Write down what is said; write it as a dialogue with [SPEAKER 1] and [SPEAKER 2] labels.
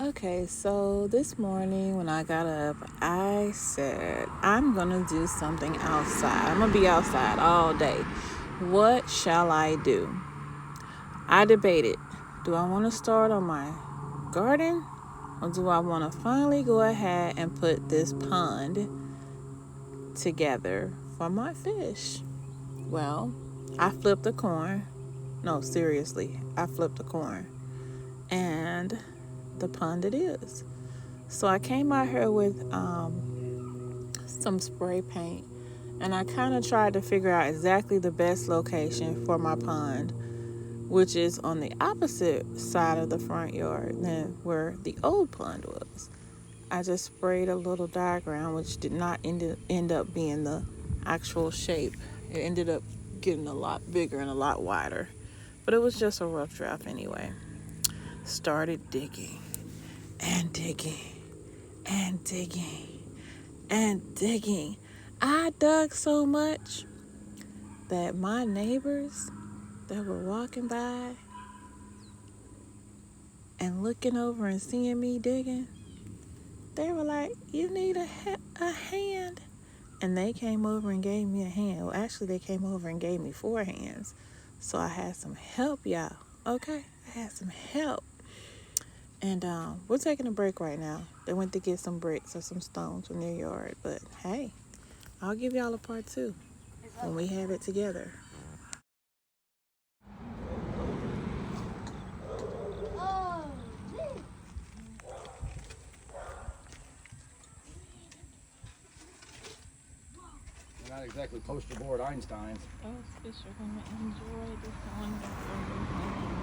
[SPEAKER 1] Okay, so this morning when I got up, I said, I'm gonna do something outside. I'm gonna be outside all day. What shall I do? I debated, do I wanna start on my garden or do I wanna finally go ahead and put this pond together for my fish? Well, I flipped a coin. No, seriously, I flipped a coin. And the pond it is. So I came out here with some spray paint and I kind of tried to figure out exactly the best location for my pond, which is on the opposite side of the front yard than where the old pond was. I just sprayed a little diagram, which did not end up being the actual shape. It ended up getting a lot bigger and a lot wider, but it was just a rough draft anyway. Started digging and digging and digging and digging. I dug so much that my neighbors that were walking by and looking over and seeing me digging, they were like, "You need a hand." And they came over and gave me a hand. Well, actually, they came over and gave me 4 hands. So I had some help, y'all. Okay? I had some help. And we're taking a break right now. They went to get some bricks or some stones from their yard. But hey, I'll give y'all a part two when we have it together.
[SPEAKER 2] They're not exactly poster board Einsteins.
[SPEAKER 1] Those fish are going to enjoy this wonderful